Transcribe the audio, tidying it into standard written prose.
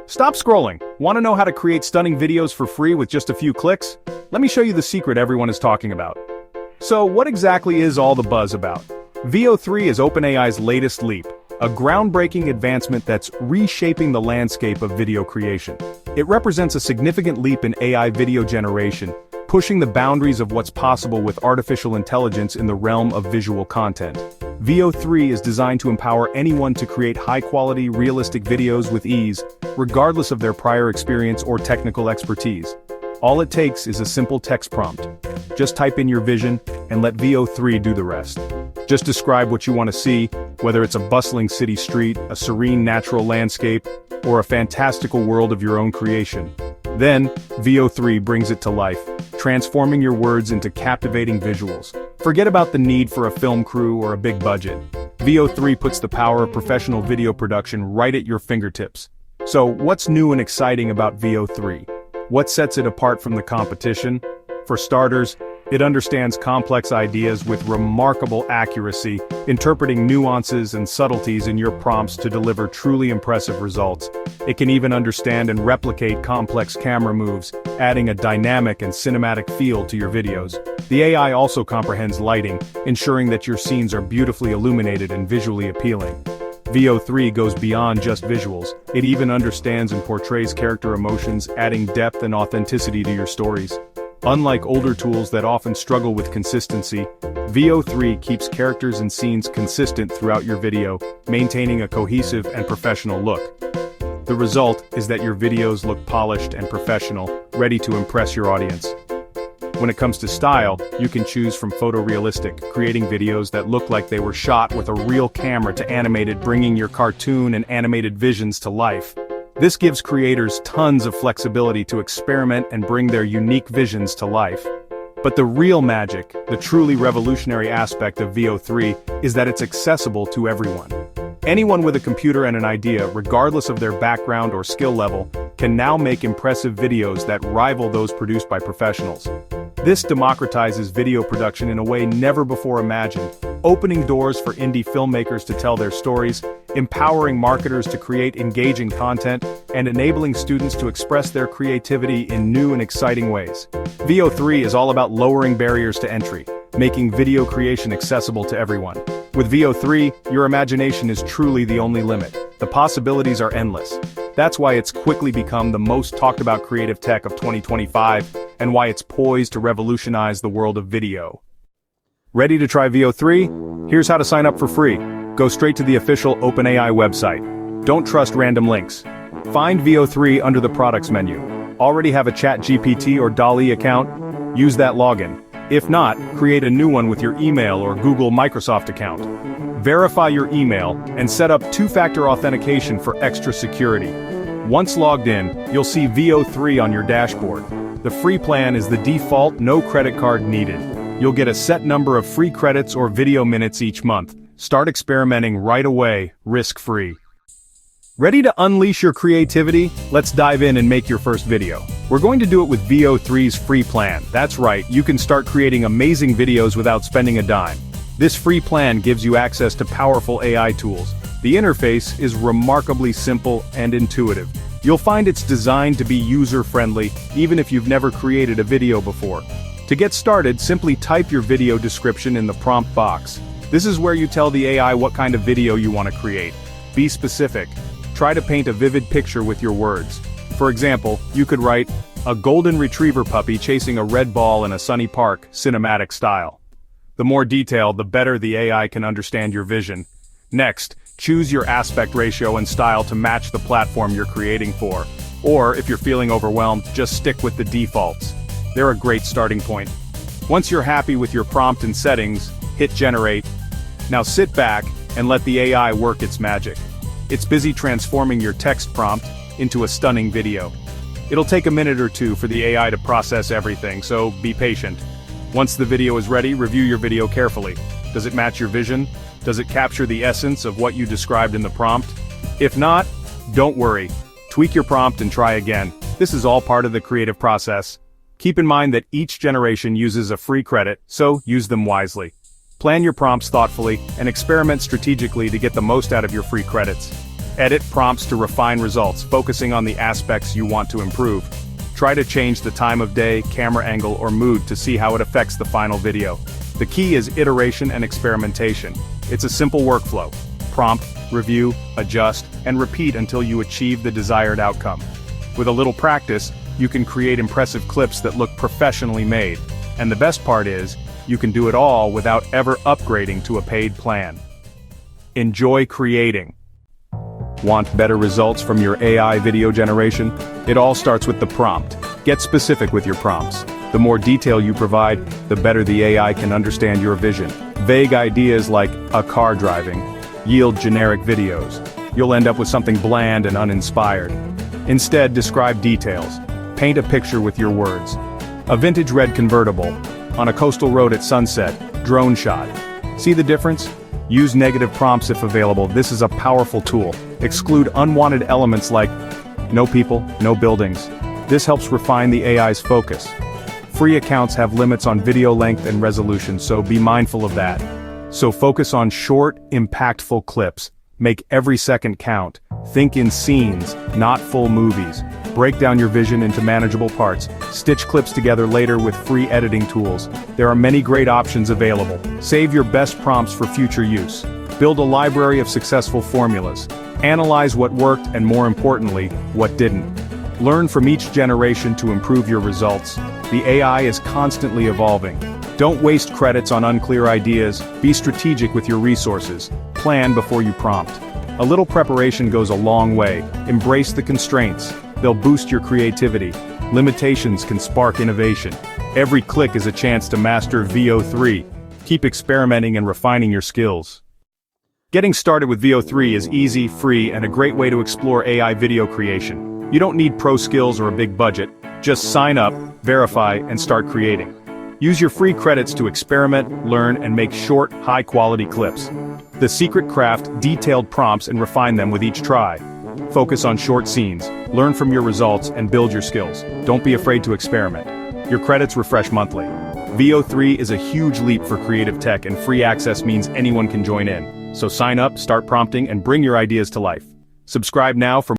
Stop scrolling. Want to know how to create stunning videos for free with just a few clicks? Let me show you the secret everyone is talking about. So, what exactly is all the buzz about? Veo 3 is OpenAI's latest leap, a groundbreaking advancement that's reshaping the landscape of video creation. It represents a significant leap in AI video generation, pushing the boundaries of what's possible with artificial intelligence in the realm of visual content. Veo 3 is designed to empower anyone to create high-quality, realistic videos with ease, regardless of their prior experience or technical expertise. All it takes is a simple text prompt. Just type in your vision, and let Veo 3 do the rest. Just describe what you want to see, whether it's a bustling city street, a serene natural landscape, or a fantastical world of your own creation. Then, Veo 3 brings it to life, transforming your words into captivating visuals. Forget about the need for a film crew or a big budget. Veo 3 puts the power of professional video production right at your fingertips. So, what's new and exciting about Veo 3? What sets it apart from the competition? For starters, it understands complex ideas with remarkable accuracy, interpreting nuances and subtleties in your prompts to deliver truly impressive results. It can even understand and replicate complex camera moves, adding a dynamic and cinematic feel to your videos. The AI also comprehends lighting, ensuring that your scenes are beautifully illuminated and visually appealing. Veo 3 goes beyond just visuals. It even understands and portrays character emotions, adding depth and authenticity to your stories. Unlike older tools that often struggle with consistency, Veo 3 keeps characters and scenes consistent throughout your video, maintaining a cohesive and professional look. The result is that your videos look polished and professional, ready to impress your audience. When it comes to style, you can choose from photorealistic, creating videos that look like they were shot with a real camera, to animated, bringing your cartoon and animated visions to life. This gives creators tons of flexibility to experiment and bring their unique visions to life. But the real magic, the truly revolutionary aspect of Veo 3, is that it's accessible to everyone. Anyone with a computer and an idea, regardless of their background or skill level, can now make impressive videos that rival those produced by professionals. This democratizes video production in a way never before imagined, opening doors for indie filmmakers to tell their stories, empowering marketers to create engaging content, and enabling students to express their creativity in new and exciting ways. Veo 3 is all about lowering barriers to entry, making video creation accessible to everyone. With Veo 3, your imagination is truly the only limit. The possibilities are endless. That's why it's quickly become the most talked about creative tech of 2025, and why it's poised to revolutionize the world of video. Ready to try Veo 3? Here's how to sign up for free. Go straight to the official OpenAI website. Don't trust random links. Find Veo 3 under the products menu. Already have a ChatGPT or DALL-E account? Use that login. If not, create a new one with your email or Google Microsoft account. Verify your email and set up two-factor authentication for extra security. Once logged in, you'll see Veo 3 on your dashboard. The free plan is the default, no credit card needed. You'll get a set number of free credits or video minutes each month. Start experimenting right away, risk-free. Ready to unleash your creativity? Let's dive in and make your first video. We're going to do it with Veo 3's free plan. That's right, you can start creating amazing videos without spending a dime. This free plan gives you access to powerful AI tools. The interface is remarkably simple and intuitive. You'll find it's designed to be user-friendly, even if you've never created a video before. To get started, simply type your video description in the prompt box. This is where you tell the AI what kind of video you want to create. Be specific. Try to paint a vivid picture with your words. For example, you could write, "A golden retriever puppy chasing a red ball in a sunny park, cinematic style." The more detail, the better the AI can understand your vision. Next, choose your aspect ratio and style to match the platform you're creating for. Or, if you're feeling overwhelmed, just stick with the defaults. They're a great starting point. Once you're happy with your prompt and settings, hit generate. Now sit back and let the AI work its magic. It's busy transforming your text prompt into a stunning video. It'll take a minute or two for the AI to process everything, so be patient. Once the video is ready, review your video carefully. Does it match your vision? Does it capture the essence of what you described in the prompt? If not, don't worry. Tweak your prompt and try again. This is all part of the creative process. Keep in mind that each generation uses a free credit, so use them wisely. Plan your prompts thoughtfully and experiment strategically to get the most out of your free credits. Edit prompts to refine results, focusing on the aspects you want to improve. Try to change the time of day, camera angle, or mood to see how it affects the final video. The key is iteration and experimentation. It's a simple workflow. Prompt, review, adjust, and repeat until you achieve the desired outcome. With a little practice, you can create impressive clips that look professionally made. And the best part is, you can do it all without ever upgrading to a paid plan. Enjoy creating. Want better results from your AI video generation? It all starts with the prompt. Get specific with your prompts. The more detail you provide, the better the AI can understand your vision. Vague ideas like a car driving yield generic videos. You'll end up with something bland and uninspired. Instead, describe details. Paint a picture with your words. A vintage red convertible, on a coastal road at sunset, drone shot. See the difference? Use negative prompts if available. This is a powerful tool. Exclude unwanted elements like no people, no buildings. This helps refine the AI's focus. Free accounts have limits on video length and resolution, so be mindful of that. So focus on short, impactful clips. Make every second count. Think in scenes, not full movies. Break down your vision into manageable parts. Stitch clips together later with free editing tools. There are many great options available. Save your best prompts for future use. Build a library of successful formulas. Analyze what worked and, more importantly, what didn't. Learn from each generation to improve your results. The AI is constantly evolving. Don't waste credits on unclear ideas. Be strategic with your resources. Plan before you prompt. A little preparation goes a long way. Embrace the constraints. They'll boost your creativity. Limitations can spark innovation. Every click is a chance to master VO3. Keep experimenting and refining your skills. Getting started with VO3 is easy, free, and a great way to explore AI video creation. You don't need pro skills or a big budget. Just sign up, verify, and start creating. Use your free credits to experiment, learn, and make short, high-quality clips. The secret craft detailed prompts and refine them with each try. Focus on short scenes, learn from your results, and build your skills. Don't be afraid to experiment. Your credits refresh monthly. VO3 is a huge leap for creative tech, and free access means anyone can join in. So sign up, start prompting, and bring your ideas to life. Subscribe now for